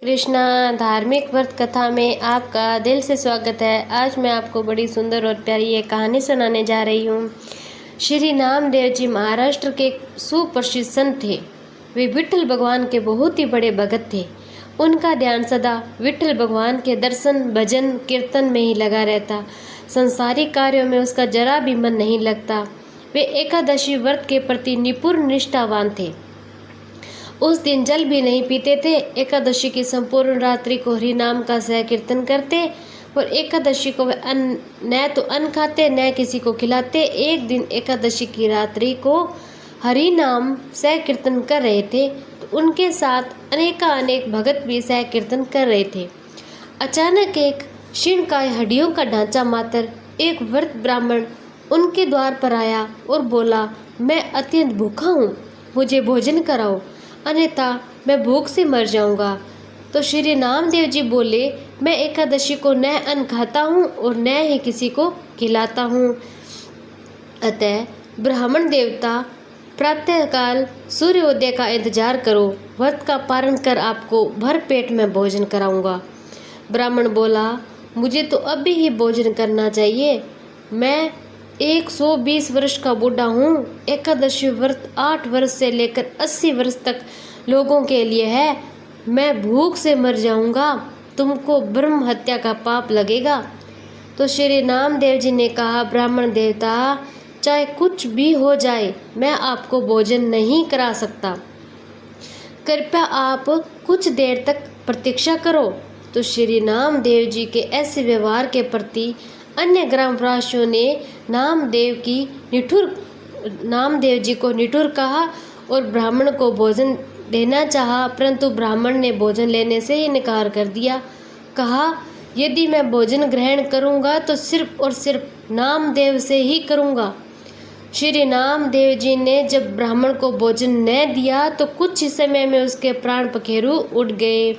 कृष्णा धार्मिक व्रत कथा में आपका दिल से स्वागत है। आज मैं आपको बड़ी सुंदर और प्यारी ये कहानी सुनाने जा रही हूँ। श्री नामदेव जी महाराष्ट्र के सुप्रसिद्ध संत थे। वे विठल भगवान के बहुत ही बड़े भगत थे। उनका ध्यान सदा विठल भगवान के दर्शन, भजन, कीर्तन में ही लगा रहता। संसारिक कार्यों में उसका जरा भी मन नहीं लगता। वे एकादशी व्रत के प्रति निपुण निष्ठावान थे। उस दिन जल भी नहीं पीते थे। एकादशी की संपूर्ण रात्रि को हरि नाम का सह कीर्तन करते और एकादशी को वे न तो अन्न खाते न किसी को खिलाते। एक दिन एकादशी की रात्रि को हरि नाम सह कीर्तन कर रहे थे तो उनके साथ अनेक भगत भी सह कीर्तन कर रहे थे। अचानक एक क्षीणकाय हड्डियों का ढांचा मात्र एक व्रत ब्राह्मण उनके द्वार पर आया और बोला, मैं अत्यंत भूखा हूँ, मुझे भोजन कराओ, अन्यथा मैं भूख से मर जाऊंगा। तो श्री नामदेव जी बोले, मैं एकादशी को न अन्न खाता हूँ और न ही किसी को खिलाता हूँ। अतः ब्राह्मण देवता प्रातःकाल सूर्योदय का इंतजार करो, व्रत का पारण कर आपको भर पेट में भोजन कराऊंगा। ब्राह्मण बोला, मुझे तो अभी ही भोजन करना चाहिए, मैं 120 वर्ष का बूढ़ा हूँ। एकादशी व्रत 8 वर्ष से लेकर 80 वर्ष तक लोगों के लिए है। मैं भूख से मर जाऊंगा, तुमको ब्रह्म हत्या का पाप लगेगा। तो श्री नामदेव जी ने कहा, ब्राह्मण देवता, चाहे कुछ भी हो जाए, मैं आपको भोजन नहीं करा सकता, कृपया आप कुछ देर तक प्रतीक्षा करो। तो श्री नामदेव जी के ऐसे व्यवहार के प्रति अन्य ग्रामवासियों ने नामदेव जी को निठुर कहा और ब्राह्मण को भोजन देना चाहा, परंतु ब्राह्मण ने भोजन लेने से इनकार कर दिया। कहा, यदि मैं भोजन ग्रहण करूंगा तो सिर्फ और सिर्फ नामदेव से ही करूंगा। श्री नामदेव जी ने जब ब्राह्मण को भोजन न दिया तो कुछ ही समय में उसके प्राण पखेरु उड़ गए।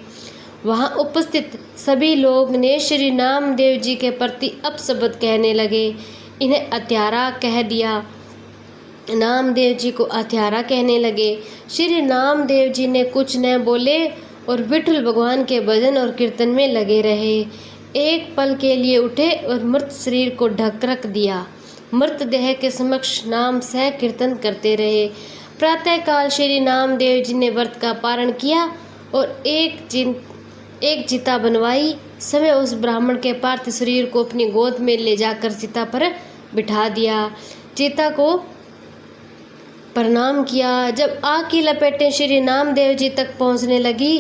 वहाँ उपस्थित सभी लोग ने श्री नामदेव जी के प्रति अपशब्द कहने लगे। इन्हें हत्यारा कह दिया। नामदेव जी को हत्यारा कहने लगे। श्री नामदेव जी ने कुछ न बोले और विठल भगवान के भजन और कीर्तन में लगे रहे। एक पल के लिए उठे और मृत शरीर को ढक रख दिया। मृतदेह के समक्ष नाम सह कीर्तन करते रहे। प्रातःकाल श्री नामदेव जी ने व्रत का पारण किया और एक चिता बनवाई। समय उस ब्राह्मण के पार्थिव शरीर को अपनी गोद में ले जाकर चिता पर बिठा दिया। चिता को प्रणाम किया। जब आग की लपेटें श्री नामदेव जी तक पहुंचने लगी